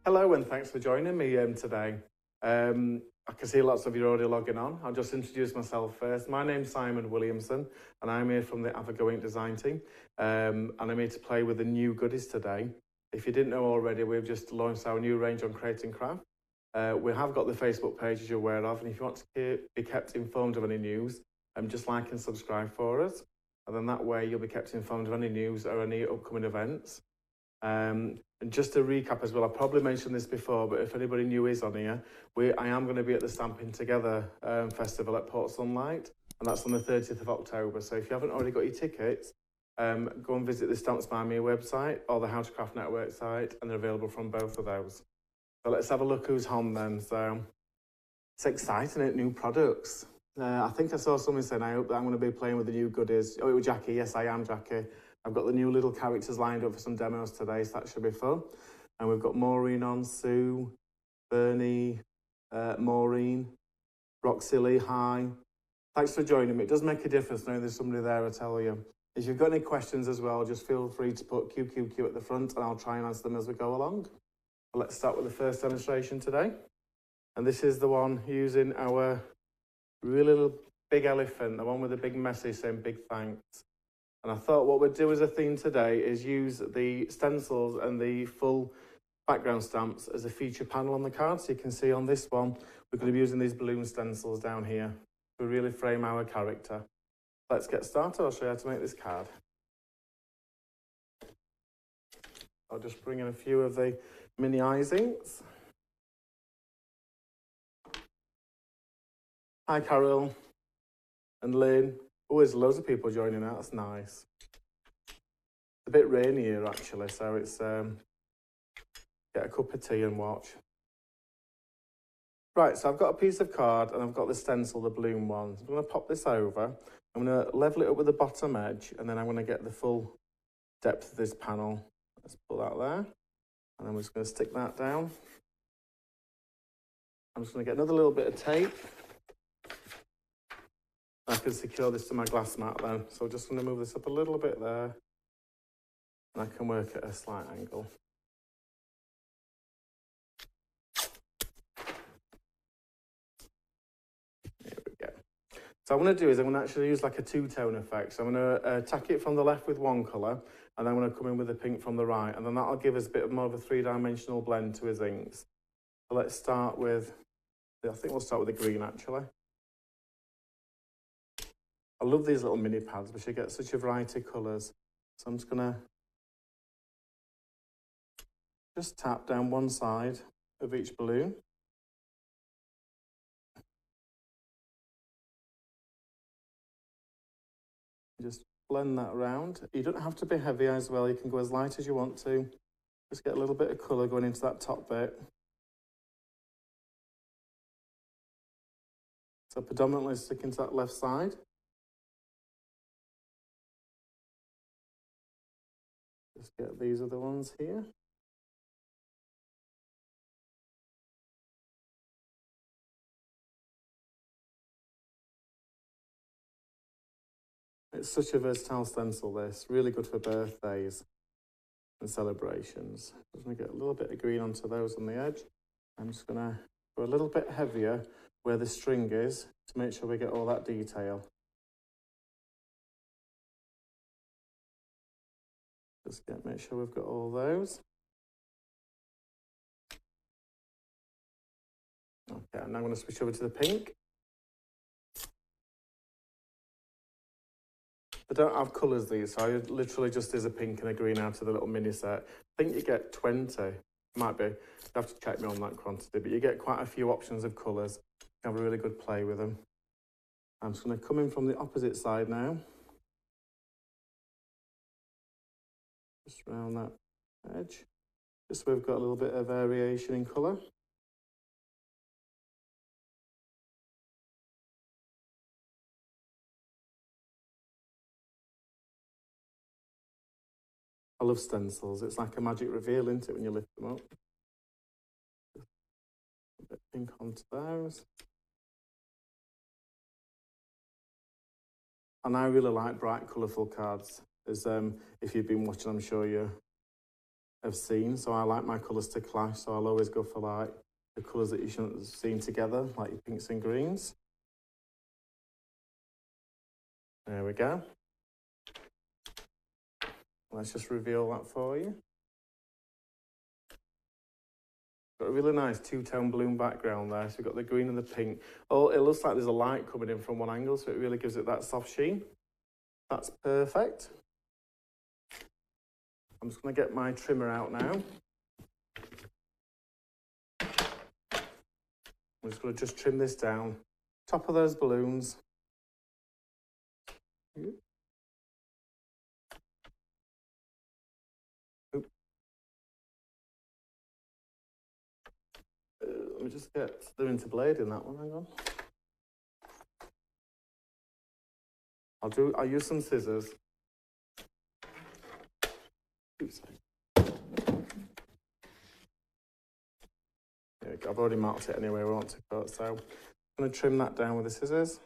Hello and thanks for joining me today. I can see lots of you already logging on. I'll just introduce myself first. My name's Simon Williamson and I'm here from the Ink design team, and I'm here to play with the new goodies today. If you didn't know already, we've just launched our new range on Create and Craft. We have got the Facebook page as you're aware of, and if you want to be kept informed of any news, just like and subscribe for us, and then that way you'll be kept informed of any news or any upcoming events. And just to recap as well, I probably mentioned this before, but if anybody new is on here, I am going to be at the Stamping Together festival at Port Sunlight, and that's on the 30th of October. So if you haven't already got your tickets, go and visit the Stamps by Me website or the How to Craft Network site, and they're available from both of those. So let's have a look who's on then. So it's exciting, isn't it? New products. I think I saw someone saying, I hope that I'm going to be playing with the new goodies. Oh, it was Jackie. Yes, I am Jackie. I've got the new little characters lined up for some demos today, so that should be fun. And we've got Maureen on, Sue, Bernie, Maureen, Roxy Lee, hi. Thanks for joining me. It does make a difference knowing there's somebody there, I tell you. If you've got any questions as well, just feel free to put QQQ at the front and I'll try and answer them as we go along. But let's start with the first demonstration today. And this is the one using our really little big elephant, the one with the big message saying big thanks. And I thought what we'd do as a theme today is use the stencils and the full background stamps as a feature panel on the card. So you can see on this one, we're going to be using these balloon stencils down here to really frame our character. Let's get started. I'll show you how to make this card. I'll just bring in a few of the mini eyes inks. Hi, Carol and Lynn. Oh, there's loads of people joining out. That's nice. It's a bit rainy here, actually, so it's get a cup of tea and watch. Right, so I've got a piece of card and I've got the stencil, the balloon one. I'm going to pop this over. I'm going to level it up with the bottom edge, and then I'm going to get the full depth of this panel. Let's put that there. And I'm just going to stick that down. I'm just going to get another little bit of tape. I can secure this to my glass mat then. So I'm just going to move this up a little bit there. And I can work at a slight angle. There we go. So what I'm going to do is I'm going to actually use like a two-tone effect. So I'm going to tack it from the left with one colour, and then I'm going to come in with the pink from the right. And then that'll give us a bit more of a three-dimensional blend to his inks. So let's start with, I think we'll start with the green actually. I love these little mini pads, because you get such a variety of colours. So I'm just going to just tap down one side of each balloon. Just blend that around. You don't have to be heavy as well. You can go as light as you want to. Just get a little bit of colour going into that top bit. So predominantly sticking to that left side. Just get these other ones here. It's such a versatile stencil, this. Really good for birthdays and celebrations. Just going to get a little bit of green onto those on the edge. I'm just going to go a little bit heavier where the string is to make sure we get all that detail. Just make sure we've got all those. Okay, and now I'm going to switch over to the pink. I don't have colours these, so I literally just use a pink and a green out of the little mini set. I think you get 20, might be. You have to check me on that quantity, but you get quite a few options of colours. You have a really good play with them. I'm just going to come in from the opposite side now. Just around that edge. Just so we've got a little bit of variation in colour. I love stencils. It's like a magic reveal, isn't it, when you lift them up? A bit pink onto those. And I really like bright, colourful cards. As if you've been watching, I'm sure you have seen. So I like my colours to clash, so I'll always go for like the colours that you shouldn't have seen together, like your pinks and greens. There we go. Let's just reveal that for you. Got a really nice two-tone bloom background there. So we've got the green and the pink. Oh, it looks like there's a light coming in from one angle, so it really gives it that soft sheen. That's perfect. I'm just going to get my trimmer out now. I'm just going to trim this down. Top of those balloons. Let me just get the into blade in that one, hang on. I'll use some scissors. Oops. There we go. I've already marked it anyway, we want to cut, so I'm going to trim that down with the scissors.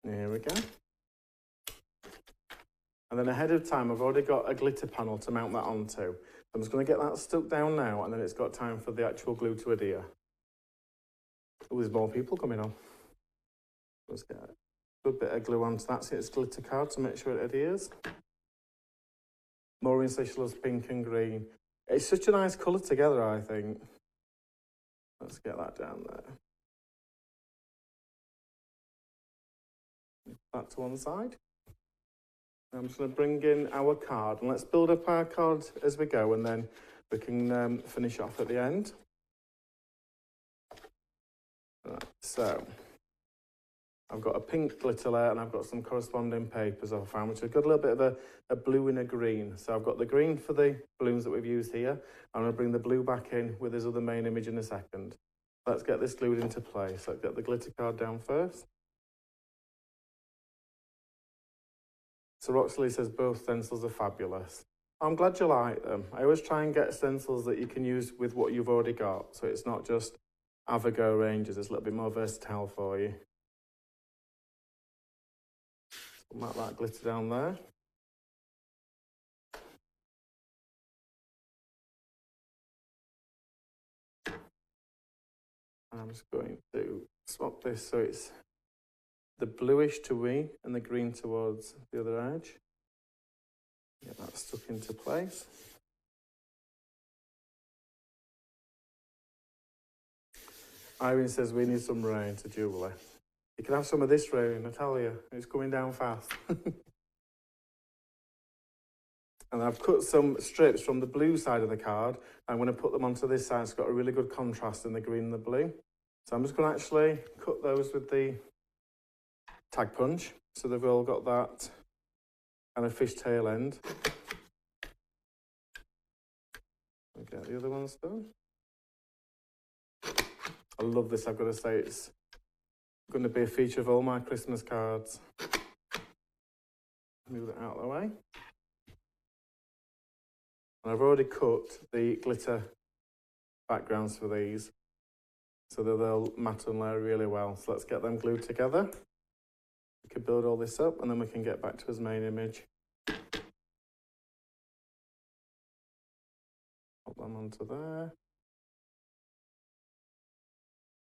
Here we go. And then ahead of time, I've already got a glitter panel to mount that onto. I'm just going to get that stuck down now, and then it's got time for the actual glue to adhere. Oh, there's more people coming on. Let's get a good bit of glue onto that, so it's glitter card to make sure it adheres. Maureen says she loves pink and green. It's such a nice colour together, I think. Let's get that down there. That to one side. I'm just going to bring in our card, and let's build up our card as we go, and then we can finish off at the end. Right, so I've got a pink glitter layer, and I've got some corresponding papers I found, which have got a little bit of a blue and a green. So I've got the green for the balloons that we've used here. I'm going to bring the blue back in with this other main image in a second. Let's get this glued into place. Let's get the glitter card down first. So Roxley says both stencils are fabulous. I'm glad you like them. I always try and get stencils that you can use with what you've already got, so it's not just Avogo ranges, it's a little bit more versatile for you. So mark that glitter down there. And I'm just going to swap this so it's the bluish to me and the green towards the other edge. Get that stuck into place. Irene says we need some rain to Julie. You can have some of this rain, I tell you. It's coming down fast. And I've cut some strips from the blue side of the card. I'm going to put them onto this side. It's got a really good contrast in the green and the blue. So I'm just going to actually cut those with the tag punch, so they've all got that kind of fishtail end. We'll get the other ones done. I love this, I've got to say, it's going to be a feature of all my Christmas cards. Move it out of the way. And I've already cut the glitter backgrounds for these, so that they'll matte and layer really well. So let's get them glued together. We can build all this up, and then we can get back to his main image. Put them onto there.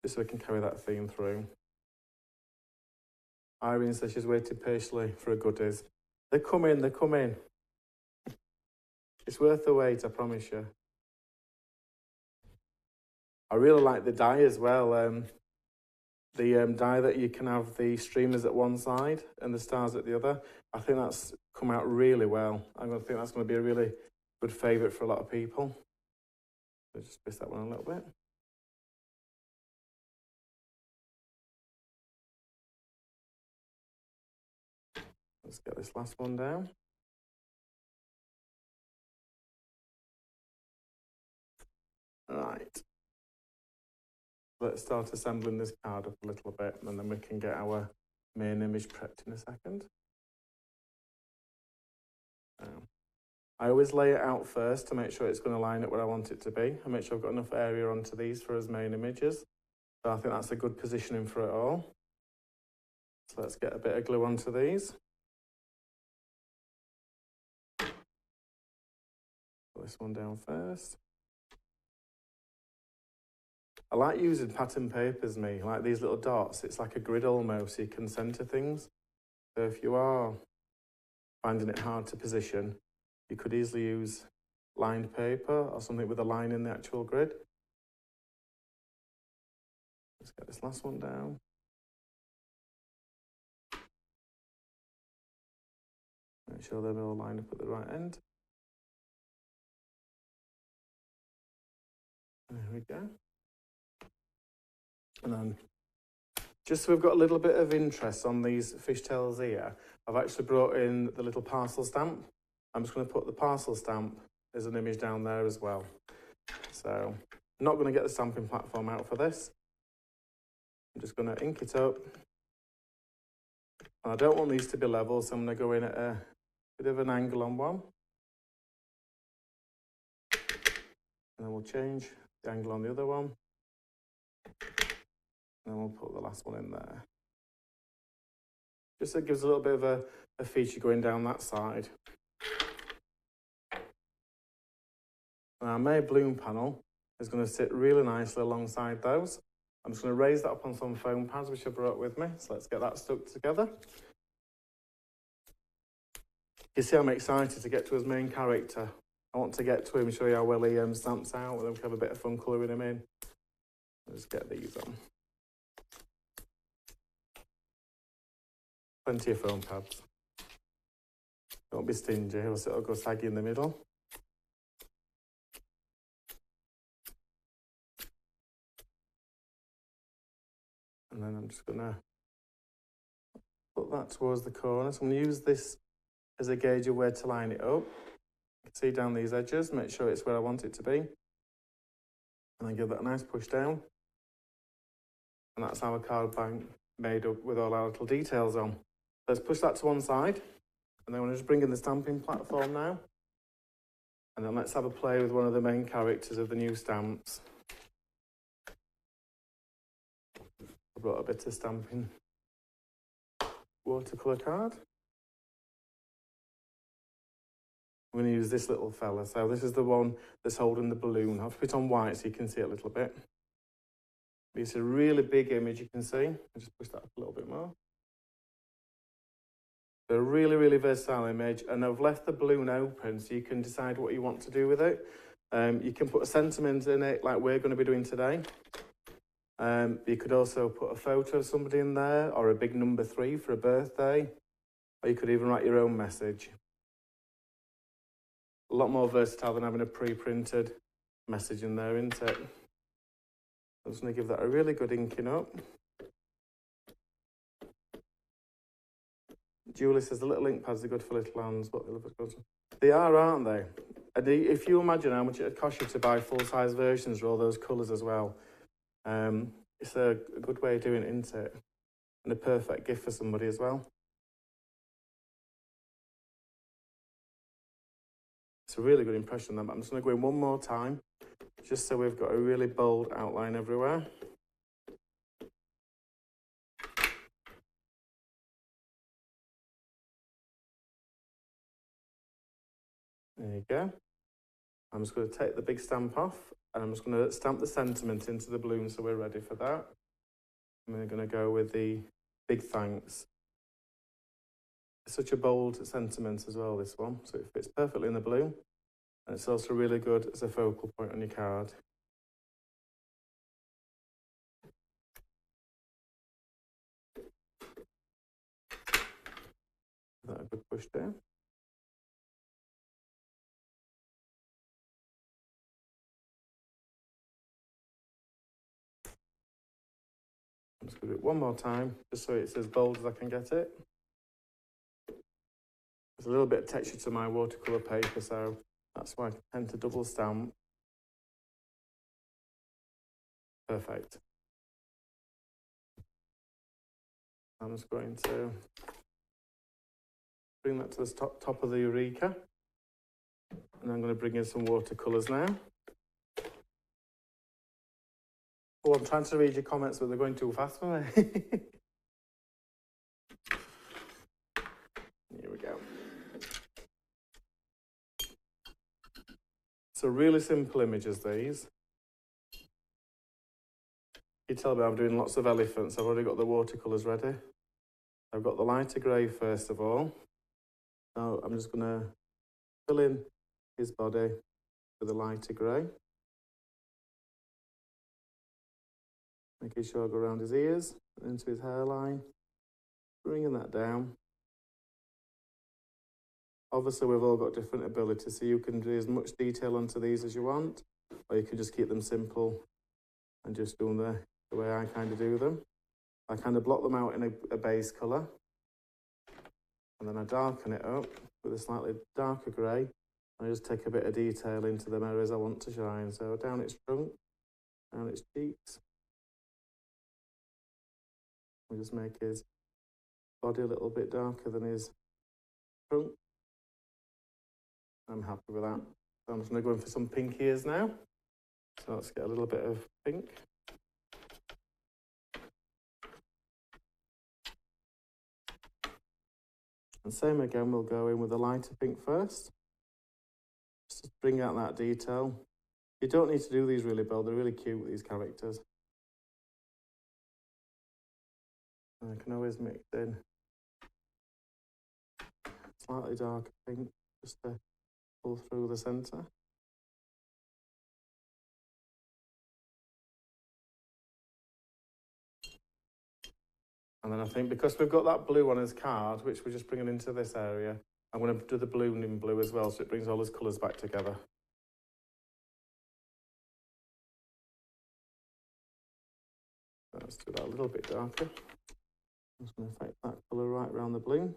Just so we can carry that theme through. Irene says she's waiting patiently for a goodies. They're coming, they're coming. It's worth the wait, I promise you. I really like the dye as well. The dye that you can have the streamers at one side and the stars at the other. I think that's come out really well. I think that's going to be a really good favourite for a lot of people. So just twist that one a little bit. Let's get this last one down. Right. Let's start assembling this card up a little bit, and then we can get our main image prepped in a second. I always lay it out first to make sure it's going to line up where I want it to be, and make sure I've got enough area onto these for as main images. So I think that's a good positioning for it all. So let's get a bit of glue onto these. Put this one down first. I like using pattern papers, like these little dots. It's like a grid almost, so you can centre things. So if you are finding it hard to position, you could easily use lined paper or something with a line in the actual grid. Let's get this last one down. Make sure they're all lined up at the right end. There we go. And then, just so we've got a little bit of interest on these fishtails here, I've actually brought in the little parcel stamp. I'm just going to put the parcel stamp as an image down there as well. So, I'm not going to get the stamping platform out for this. I'm just going to ink it up. And I don't want these to be level, so I'm going to go in at a bit of an angle on one. And then we'll change the angle on the other one. And then we'll put the last one in there. Just so it gives a little bit of a feature going down that side. And our May bloom panel is going to sit really nicely alongside those. I'm just going to raise that up on some foam pads which I brought with me. So let's get that stuck together. You see I'm excited to get to his main character. I want to get to him, show you how well he stamps out, and then we can have a bit of fun colouring him in. Let's get these on. Plenty of foam pads. Don't be stingy, else it'll go saggy in the middle. And then I'm just going to put that towards the corner. So I'm going to use this as a gauge of where to line it up. You can see down these edges, make sure it's where I want it to be. And then give that a nice push down. And that's our card bank made up with all our little details on. Let's push that to one side. And then we'll just bring in the stamping platform now. And then let's have a play with one of the main characters of the new stamps. I brought a bit of stamping watercolour card. I'm going to use this little fella. So this is the one that's holding the balloon. I'll put it on white so you can see it a little bit. It's a really big image, you can see. I'll just push that up a little bit more. A really, really versatile image, and I've left the balloon open so you can decide what you want to do with it. You can put a sentiment in it like we're going to be doing today. You could also put a photo of somebody in there, or a big number 3 for a birthday, or you could even write your own message. A lot more versatile than having a pre-printed message in there, isn't it? I'm just going to give that a really good inking up. Julie says the little ink pads are good for little hands, but they are, aren't they? And if you imagine how much it would cost you to buy full-size versions of all those colours as well, it's a good way of doing it, isn't it? And a perfect gift for somebody as well. It's a really good impression then, but I'm just going to go in one more time, just so we've got a really bold outline everywhere. There you go. I'm just going to take the big stamp off, and I'm just going to stamp the sentiment into the balloon so we're ready for that. And we're going to go with the big thanks. It's such a bold sentiment as well, this one, so it fits perfectly in the balloon. And it's also really good as a focal point on your card. Give that a good push down. I'm just going to do it one more time, just so it's as bold as I can get it. There's a little bit of texture to my watercolour paper, so that's why I tend to double stamp. Perfect. I'm just going to bring that to the top of the Eureka. And I'm going to bring in some watercolours now. Oh, I'm trying to read your comments, but they're going too fast for me. go. So really simple images, these. You tell me I'm doing lots of elephants. I've already got the watercolours ready. I've got the lighter grey first of all. So I'm just going to fill in his body with a lighter grey. Making sure I go around his ears, into his hairline, bringing that down. Obviously, we've all got different abilities, so you can do as much detail onto these as you want, or you can just keep them simple and just do them the way I kind of do them. I kind of block them out in a base colour, and then I darken it up with a slightly darker grey. I just take a bit of detail into the areas I want to shine. So down its trunk, down its cheeks. We just make his body a little bit darker than his trunk. I'm happy with that. So I'm just going to go in for some pink ears now. So let's get a little bit of pink. And same again, we'll go in with a lighter pink first. Just to bring out that detail. You don't need to do these really bold, they're really cute, these characters. And I can always mix in slightly darker pink, just to pull through the centre. And then I think because we've got that blue on his card, which we're just bringing into this area, I'm going to do the balloon in blue as well, so it brings all his colours back together. So let's do that a little bit darker. I'm just going to affect that colour right around the balloon.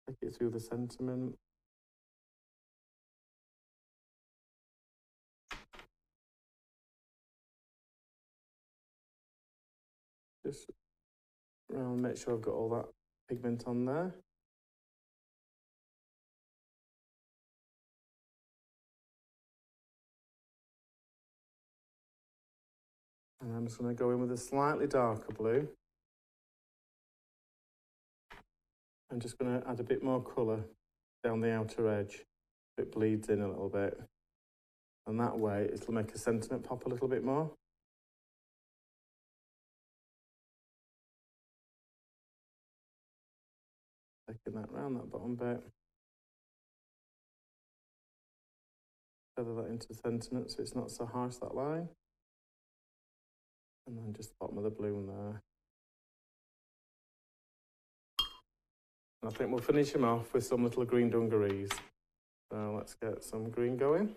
Take it through the sentiment. Just around, make sure I've got all that pigment on there. And I'm just going to go in with a slightly darker blue. I'm just going to add a bit more colour down the outer edge. It bleeds in a little bit. And that way it'll make a sentiment pop a little bit more. Taking that round that bottom bit. Feather that into the sentiment so it's not so harsh, that line. And then just the bottom of the balloon there. And I think we'll finish him off with some little green dungarees. So let's get some green going.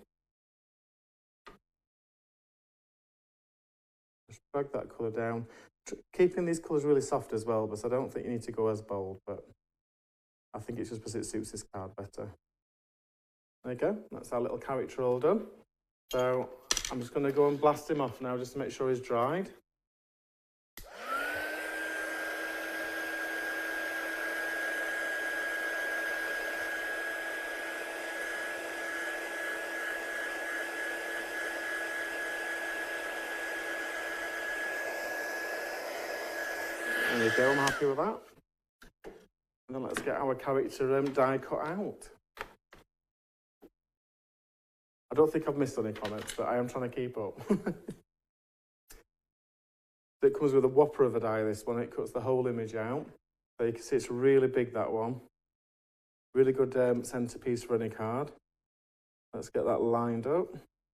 Just drag that colour down. Keeping these colours really soft as well, but I don't think you need to go as bold, but I think it's just because it suits this card better. There you go, that's our little character all done. So I'm just going to go and blast him off now just to make sure he's dried. There you go, I'm happy with that. And then let's get our character die cut out. I don't think I've missed any comments, but I am trying to keep up. It comes with a whopper of a die, this one. It cuts the whole image out. So you can see it's really big, that one. Really good centerpiece for any card. Let's get that lined up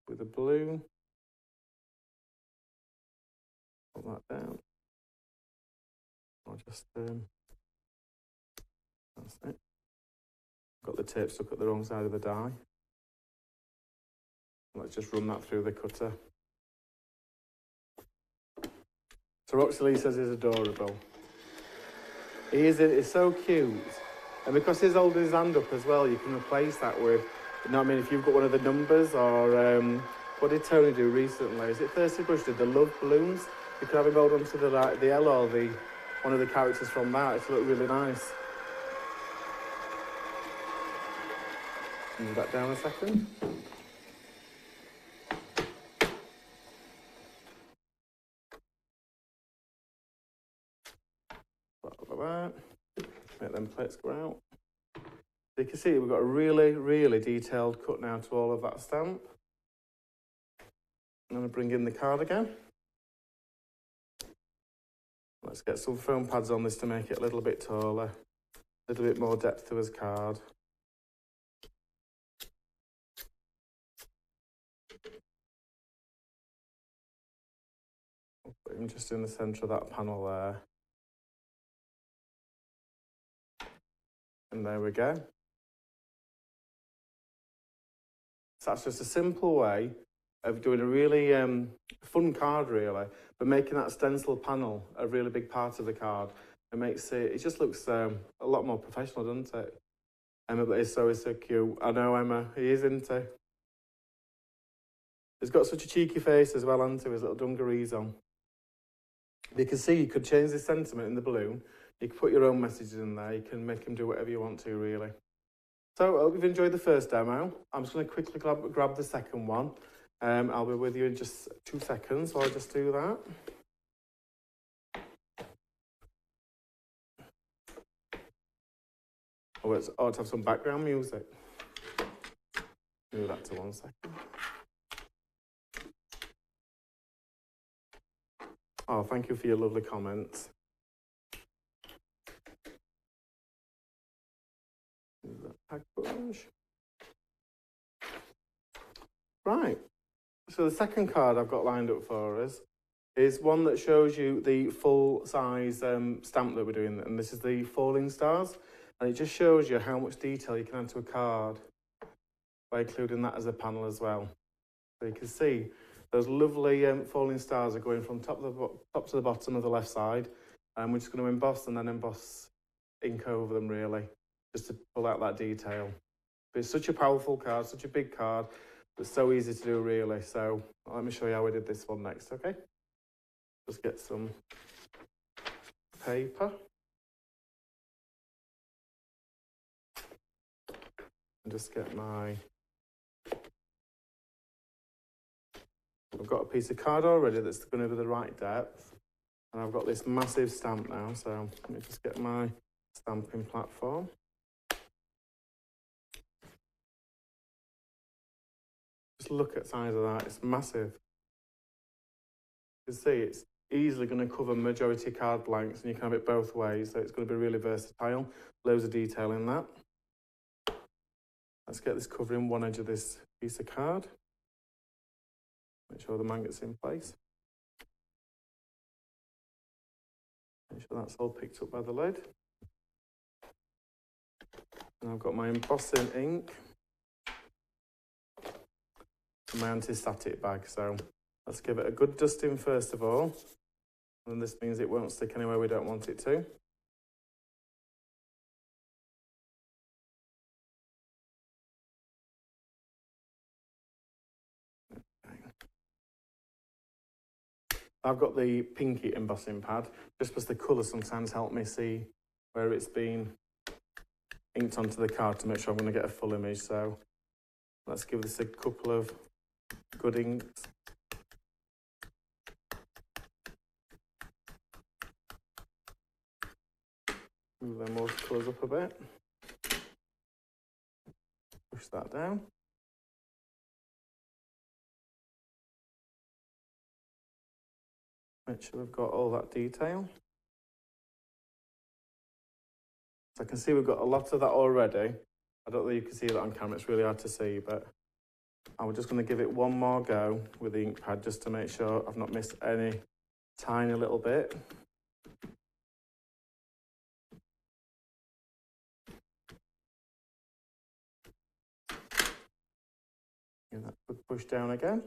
with a balloon. Put that down. I'll just, that's it. Got the tape stuck at the wrong side of the die. Let's just run that through the cutter. So Roxy says he's adorable. He's so cute. And because he's holding his hand up as well, you can replace that with, you know what I mean, if you've got one of the numbers or, what did Tony do recently? Is it Thirsty Brush did the love balloons? You could have him hold on to the L or one of the characters from that. It's look really nice. Move that down a second. that. Make them plates go out. So you can see we've got a really, really detailed cut now to all of that stamp. I'm going to bring in the card again. Let's get some foam pads on this to make it a little bit taller, a little bit more depth to his card. I'll put him just in the centre of that panel there. And there we go. So that's just a simple way of doing a really fun card, really, but making that stencil panel a really big part of the card. It just looks a lot more professional, doesn't it? Emma, but he's so cute. I know, Emma, he is, isn't he? He's got such a cheeky face as well, hasn't he, with his little dungarees on. You can see you could change the sentiment in the balloon. You can put your own messages in there. You can make him do whatever you want to, really. So I hope you've enjoyed the first demo. I'm just going to quickly grab the second one. I'll be with you in just 2 seconds, so I'll just do that. Oh, it's odd to have some background music. Move that to 1 second. Oh, thank you for your lovely comments. Pack bunch. Right, so the second card I've got lined up for us is one that shows you the full size stamp that we're doing, and this is the falling stars, and it just shows you how much detail you can add to a card by including that as a panel as well. So you can see those lovely falling stars are going from top to the bottom of the left side, and we're just going to emboss and then emboss ink over them, really, just to pull out that detail. But it's such a powerful card, such a big card, but so easy to do, really. So let me show you how we did this one next, okay? Just get some paper. And just get I've got a piece of card already that's going to be the right depth. And I've got this massive stamp now, so let me just get my stamping platform. Just look at the size of that, it's massive. You can see it's easily going to cover majority card blanks, and you can have it both ways, so it's going to be really versatile. Loads of detail in that. Let's get this covering one edge of this piece of card. Make sure the magnet's in place. Make sure that's all picked up by the lid. And I've got my embossing ink and my anti-static bag, so let's give it a good dusting first of all. And this means it won't stick anywhere we don't want it to. I've got the pinky embossing pad, just because the colour sometimes help me see where it's been inked onto the card to make sure I'm going to get a full image. So let's give this a couple of good inks. Move them watercolours up a bit. Push that down. Make sure we've got all that detail. So I can see we've got a lot of that already. I don't know if you can see that on camera, it's really hard to see, but I'm just going to give it one more go with the ink pad just to make sure I've not missed any tiny little bit. Give that good push down again.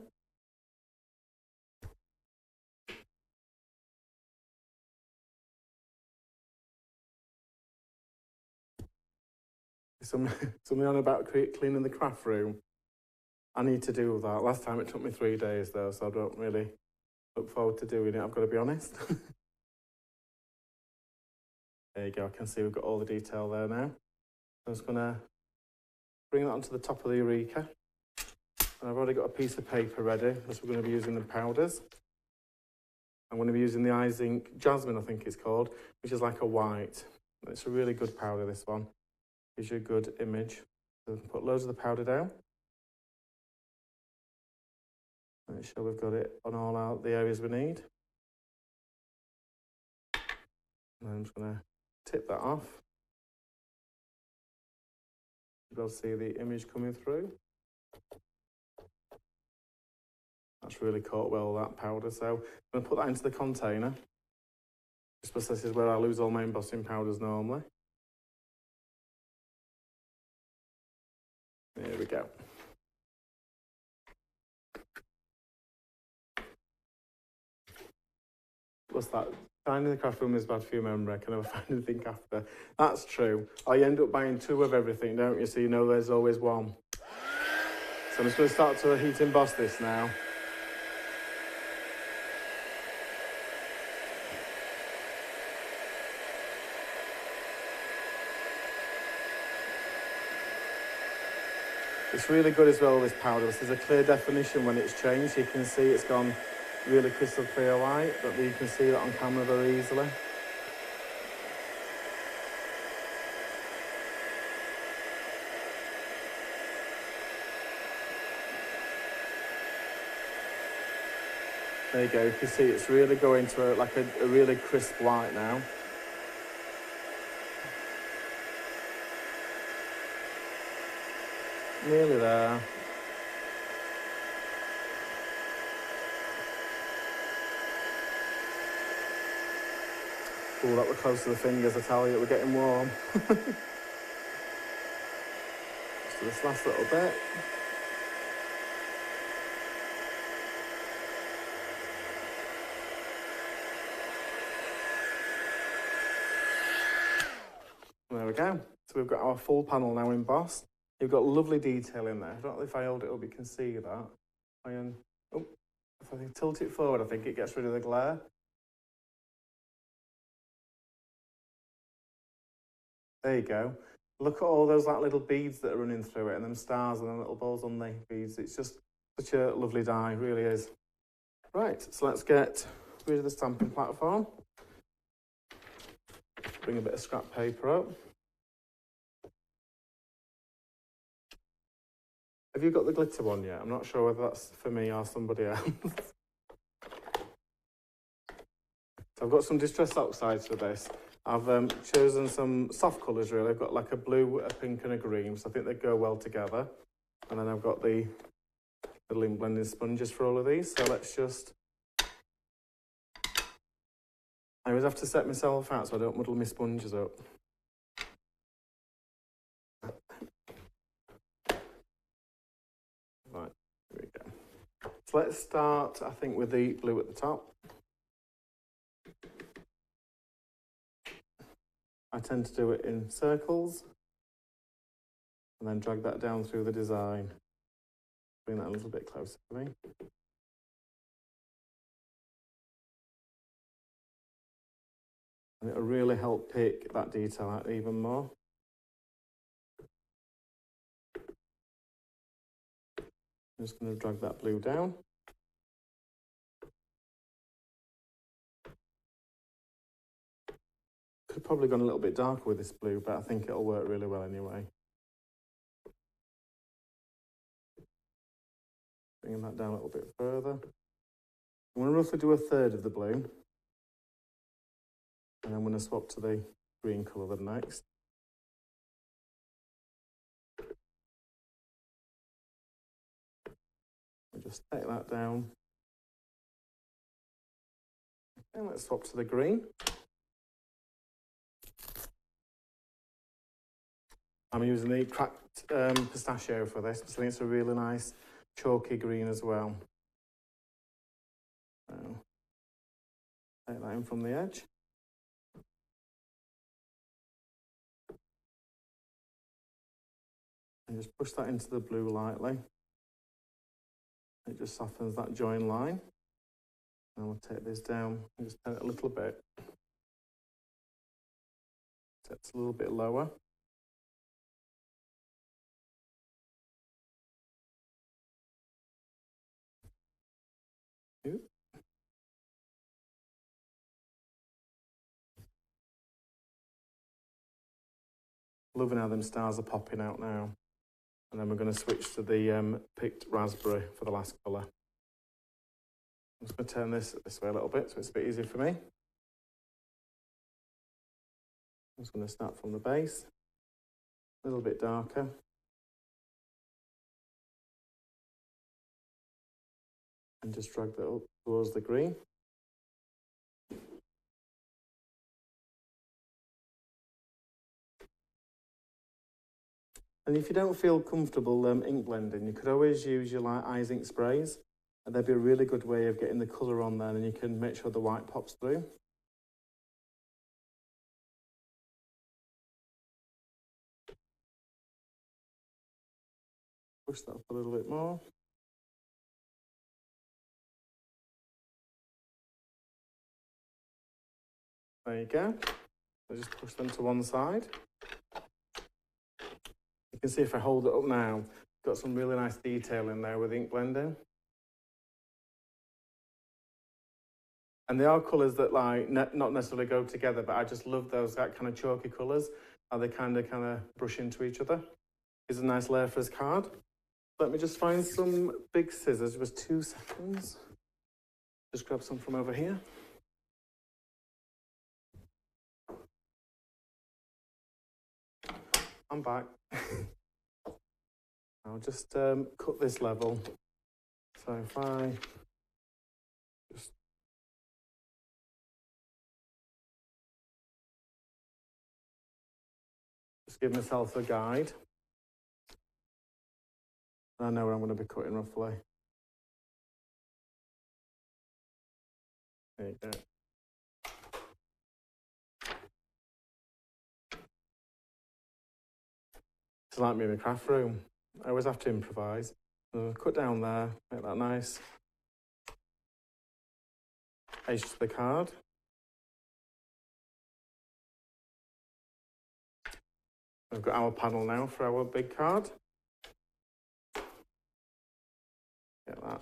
Something on about cleaning the craft room. I need to do that. Last time it took me 3 days though, so I don't really look forward to doing it, I've got to be honest. There you go, I can see we've got all the detail there now. I'm just going to bring that onto the top of the Eureka. And I've already got a piece of paper ready, because we're going to be using the powders. I'm going to be using the Eyes Ink Jasmine, I think it's called, which is like a white. It's a really good powder, this one. Gives you a good image. So put loads of the powder down. Make sure we've got it on all the areas we need. And I'm just going to tip that off. You'll see the image coming through. That's really caught well, that powder. So I'm going to put that into the container. I suppose this is where I lose all my embossing powders normally. There we go. What's that? Finding the craft room is bad for your memory. I can never find anything after. That's true. I end up buying 2 of everything, don't you? So you know there's always one. So I'm just going to start to heat emboss this now. It's really good as well, this powder. This is a clear definition when it's changed. You can see it's gone really crystal clear white, but you can see that on camera very easily. There you go, you can see it's really going to a really crisp white now. Nearly there. Oh, that was close to the fingers, I tell you, we're getting warm. So this last little bit. There we go. So we've got our full panel now embossed. You've got lovely detail in there. I don't know if I hold it up, you can see that. If I tilt it forward, I think it gets rid of the glare. There you go. Look at all those little beads that are running through it, and them stars and them little balls on the beads. It's just such a lovely dye, really is. Right, so let's get rid of the stamping platform. Bring a bit of scrap paper up. Have you got the glitter one yet? I'm not sure whether that's for me or somebody else. So I've got some distress oxides for this. I've chosen some soft colours really. I've got like a blue, a pink and a green, so I think they go well together. And then I've got the little ink blending sponges for all of these. So let's just... I always have to set myself out so I don't muddle my sponges up. Right, here we go. So let's start, I think, with the blue at the top. I tend to do it in circles and then drag that down through the design. Bring that a little bit closer to me. And it'll really help pick that detail out even more. I'm just going to drag that blue down. Could have probably gone a little bit darker with this blue, but I think it'll work really well anyway. Bringing that down a little bit further. I'm going to roughly do a third of the blue. And I'm going to swap to the green colour then next. We'll just take that down. And let's swap to the green. I'm using the cracked pistachio for this, because I think it's a really nice chalky green as well. So, take that in from the edge. And just push that into the blue lightly. It just softens that join line. And we'll take this down and just turn it a little bit. So it's a little bit lower. Loving how them stars are popping out now. And then we're going to switch to the picked raspberry for the last colour. I'm just going to turn this way a little bit so it's a bit easier for me. I'm just going to start from the base, a little bit darker. And just drag that up towards the green. And if you don't feel comfortable ink blending, you could always use your light eyes ink sprays. And they'd be a really good way of getting the colour on there, and you can make sure the white pops through. Push that up a little bit more. There you go. So just push them to one side. You can see if I hold it up now, got some really nice detail in there with ink blending. And they are colours that like not necessarily go together, but I just love those that kind of chalky colours, how they kind of brush into each other. Here's a nice layer for his card. Let me just find some big scissors, just 2 seconds. Just grab some from over here. I'm back. I'll just cut this level. So if I just give myself a guide. I know where I'm going to be cutting roughly. There you go. It's like me in the craft room. I always have to improvise. Cut down there, make that nice. Edge to the card. We've got our panel now for our big card. Get that.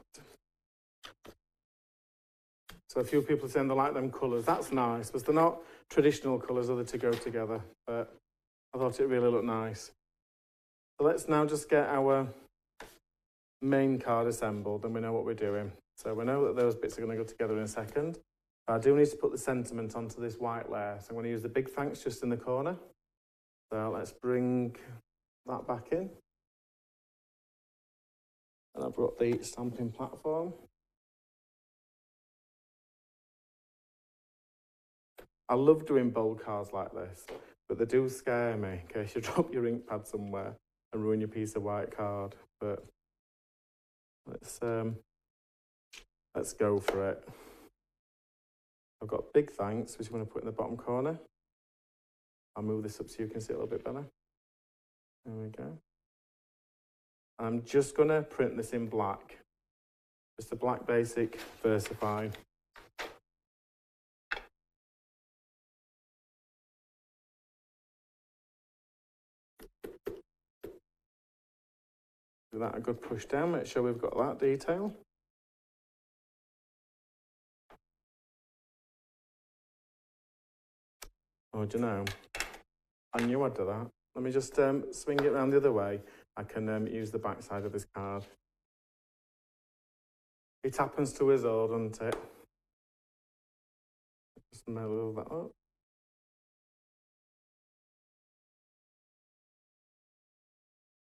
So a few people are saying they like them colours. That's nice, but they're not traditional colours, are they, to go together? But I thought it really looked nice. So let's now just get our main card assembled and we know what we're doing. So we know that those bits are going to go together in a second. But I do need to put the sentiment onto this white layer. So I'm going to use the big thanks just in the corner. So let's bring that back in. And I've brought the stamping platform. I love doing bold cards like this, but they do scare me in case you drop your ink pad somewhere and ruin your piece of white card. But let's go for it. I've got big thanks, which I'm going to put in the bottom corner. I'll move this up so you can see it a little bit better. There we go. I'm just going to print this in black. Just a black basic versified. Give that a good push down, make sure we've got that detail. Oh, do you know, I knew I'd do that. Let me just swing it around the other way. I can use the back side of this card. It happens to us all, doesn't it? Just mellow that up.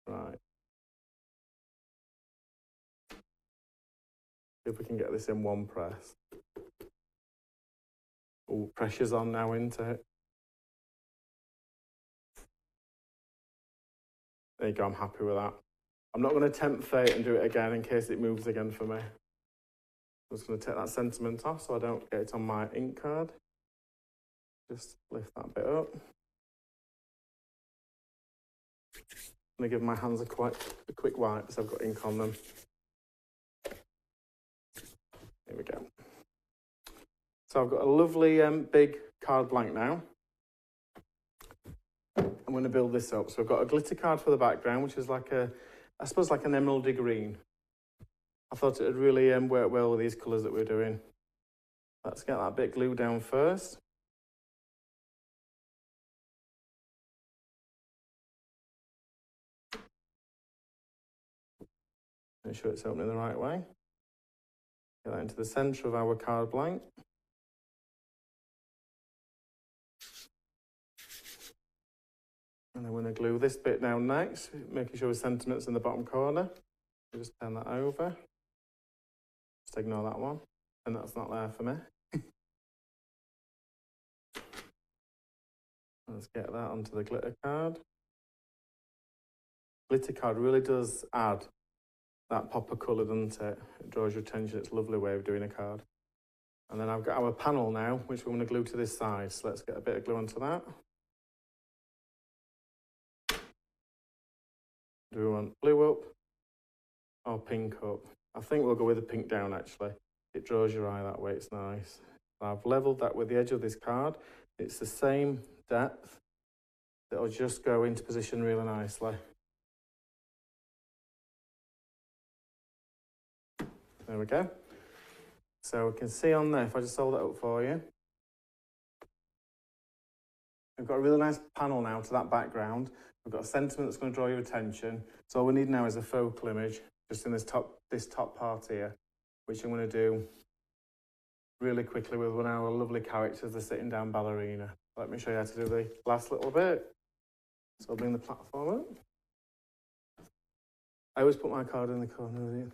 Right. See if we can get this in one press. Oh, pressure's on now, isn't it? There you go, I'm happy with that. I'm not going to tempt fate and do it again in case it moves again for me. I'm just going to take that sentiment off so I don't get it on my ink card. Just lift that bit up. I'm going to give my hands a quick wipe because I've got ink on them. Here we go. So I've got a lovely big card blank now. I'm going to build this up. So I've got a glitter card for the background, which is like I suppose like an emeraldy green. I thought it would really work well with these colours that we're doing. Let's get that bit glued down first. Make sure it's opening the right way. Get that into the centre of our card blank. And I'm going to glue this bit down next, making sure the sentiment's in the bottom corner. Just turn that over. Just ignore that one. And that's not there for me. Let's get that onto the glitter card. Glitter card really does add that pop of colour, doesn't it? It draws your attention. It's a lovely way of doing a card. And then I've got our panel now, which we want to glue to this side. So let's get a bit of glue onto that. Do we want blue up or pink up? I think we'll go with the pink down, actually. It draws your eye that way, it's nice. I've levelled that with the edge of this card. It's the same depth. It'll just go into position really nicely. There we go. So we can see on there, if I just hold that up for you, we've got a really nice panel now to that background. We've got a sentiment that's going to draw your attention. So all we need now is a focal image, just in this top part here, which I'm going to do really quickly with one of our lovely characters, the sitting down ballerina. Let me show you how to do the last little bit. So I'll bring the platform up. I always put my card in the corner.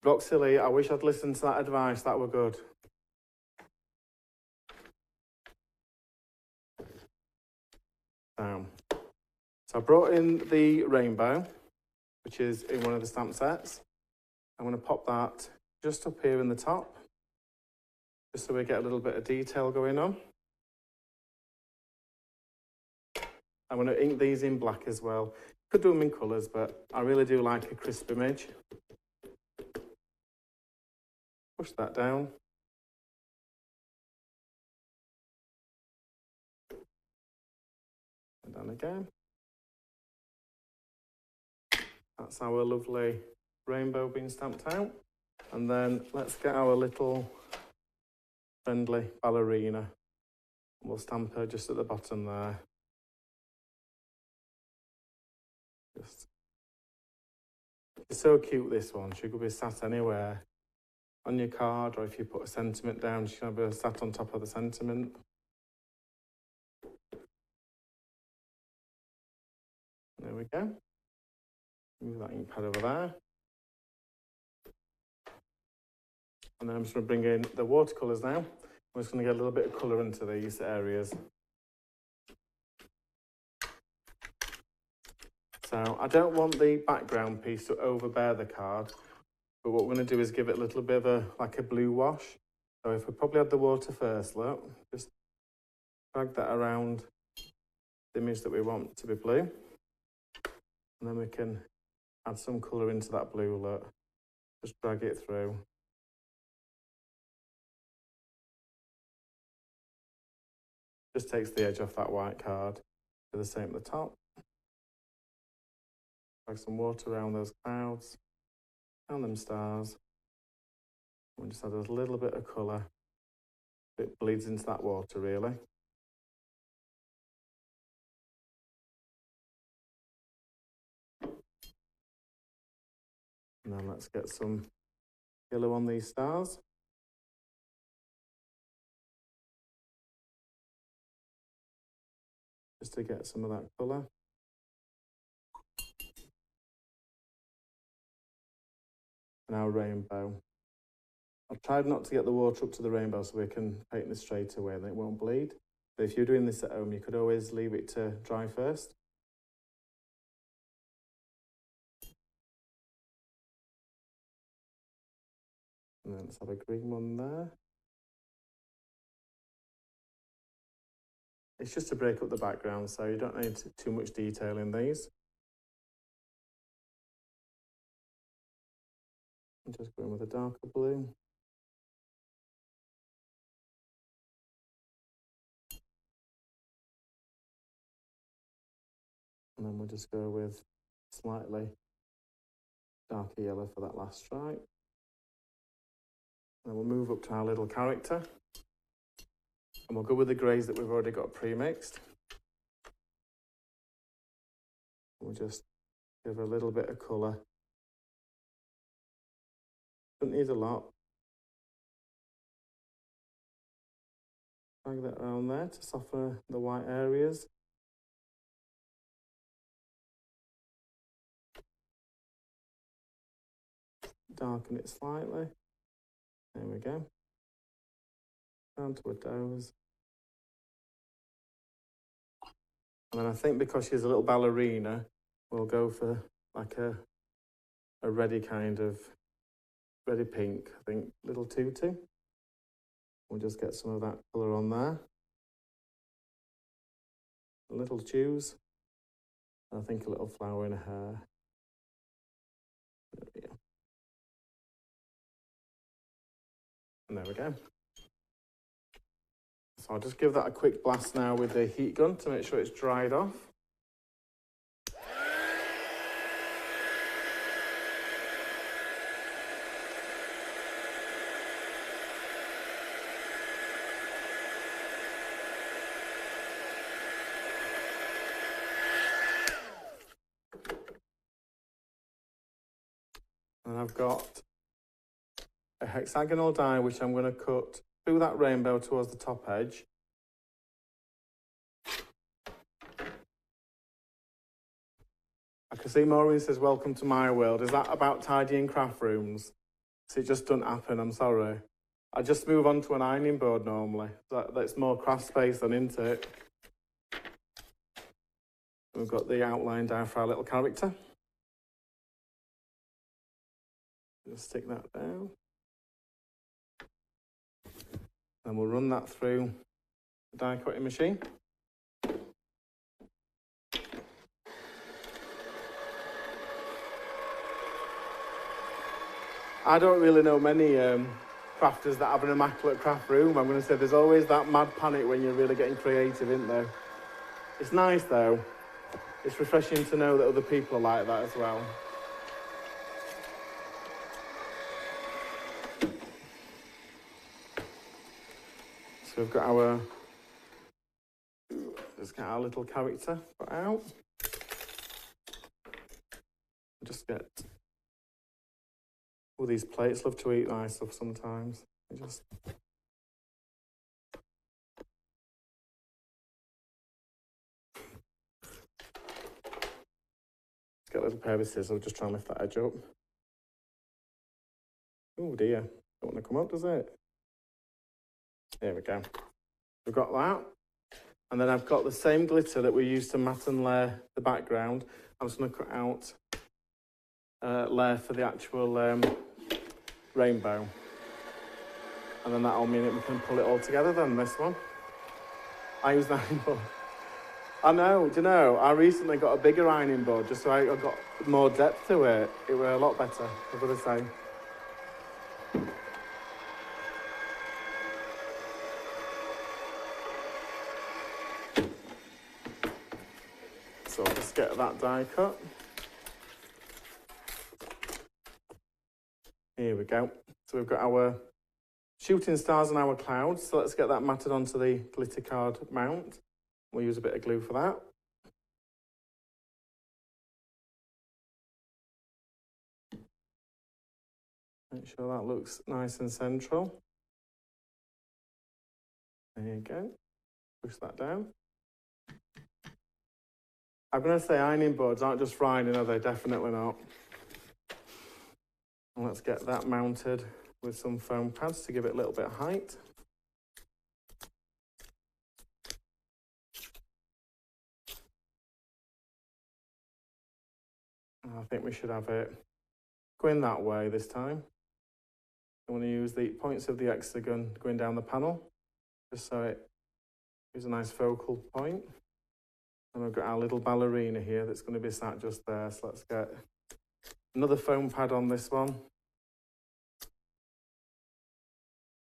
Roxy Lee, I wish I'd listened to that advice, that were good. So I brought in the rainbow, which is in one of the stamp sets. I'm going to pop that just up here in the top, just so we get a little bit of detail going on. I'm going to ink these in black as well. Could do them in colours, but I really do like a crisp image. Push that down. And down again. That's our lovely rainbow being stamped out. And then let's get our little friendly ballerina. We'll stamp her just at the bottom there. It's so cute, this one. She could be sat anywhere on your card, or if you put a sentiment down, she can be sat on top of the sentiment. There we go. Move that ink pad over there. And then I'm just going to bring in the watercolours now. I'm just going to get a little bit of colour into these areas. So I don't want the background piece to overbear the card, but what we're going to do is give it a little bit of like a blue wash. So if we probably add the water first, look, just drag that around the image that we want to be blue. And then we can add some colour into that blue, look. Just drag it through. Just takes the edge off that white card. Do the same at the top. Drag some water around those clouds, around them stars. We'll just add a little bit of colour. It bleeds into that water, really. And then let's get some yellow on these stars. Just to get some of that colour. And our rainbow. I've tried not to get the water up to the rainbow so we can paint this straight away and it won't bleed. But if you're doing this at home, you could always leave it to dry first. And then let's have a green one there. It's just to break up the background, so you don't need too much detail in these. I'm just going with a darker blue. And then we'll just go with slightly darker yellow for that last stripe. And then we'll move up to our little character. And we'll go with the greys that we've already got pre-mixed. We'll just give her a little bit of colour Don't need a lot. Drag that around there to soften the white areas. Darken it slightly. There we go. Down to a doze. And then I think because she's a little ballerina, we'll go for like a reddy kind of, reddy pink, I think, little tutu. We'll just get some of that colour on there. A little shoes. I think a little flower in her hair. There we go. And there we go. So I'll just give that a quick blast now with the heat gun to make sure it's dried off. And I've got a hexagonal die which I'm going to cut through that rainbow towards the top edge. I can see Maureen says, welcome to my world. Is that about tidying craft rooms? So it just doesn't happen, I'm sorry. I just move on to an ironing board normally. That's more craft space than into it. We've got the outline down for our little character. Just stick that down. Then we'll run that through the die cutting machine. I don't really know many crafters that have an immaculate craft room. I'm going to say there's always that mad panic when you're really getting creative, isn't there? It's nice though. It's refreshing to know that other people are like that as well. So we've got our, let's get our little character put out. Just get, all these plates love to eat nice stuff sometimes. Just get a little pair of scissors, just try and lift that edge up. Oh dear, don't want to come up, does it? There we go. We've got that. And then I've got the same glitter that we used to mat and layer the background. I'm just going to cut out a layer for the actual rainbow. And then that'll mean that we can pull it all together then, this one. I use the ironing board. I know, do you know, I recently got a bigger ironing board just so I got more depth to it. It were a lot better, I've got to say. So I'll just get that die cut. Here we go. So we've got our shooting stars and our clouds. So let's get that matted onto the glitter card mount. We'll use a bit of glue for that. Make sure that looks nice and central. There you go. Push that down. I'm going to say ironing boards aren't just for ironing, are they? Definitely not. And let's get that mounted with some foam pads to give it a little bit of height. I think we should have it going that way this time. I want to use the points of the hexagon going down the panel, just so it gives a nice focal point. And we've got our little ballerina here that's going to be sat just there. So let's get another foam pad on this one.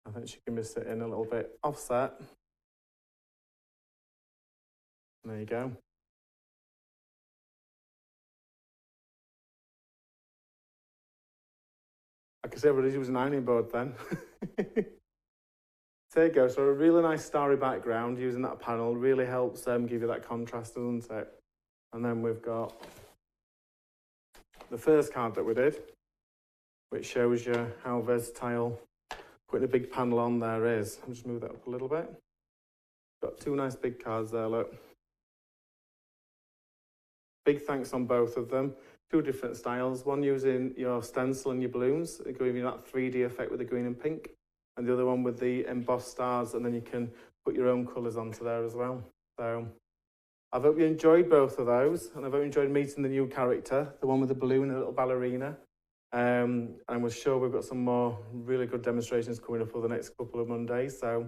I think she can be sitting a little bit offset. There you go. I can see everybody's using an ironing board then. There you go, so a really nice starry background using that panel really helps give you that contrast, doesn't it? And then we've got the first card that we did. which shows you how versatile putting a big panel on there is. I'll just move that up a little bit. Got two nice big cards there, look. Big thanks on both of them. Two different styles, one using your stencil and your balloons, giving you that 3D effect with the green and pink, and the other one with the embossed stars, and then you can put your own colours onto there as well. So I hope you enjoyed both of those, and I hope you enjoyed meeting the new character, the one with the balloon and a little ballerina. And we're sure we've got some more really good demonstrations coming up for the next couple of Mondays, so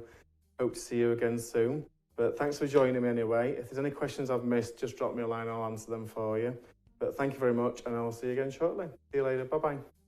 hope to see you again soon. But thanks for joining me anyway. If there's any questions I've missed, just drop me a line, I'll answer them for you. But thank you very much, and I'll see you again shortly. See you later, bye-bye.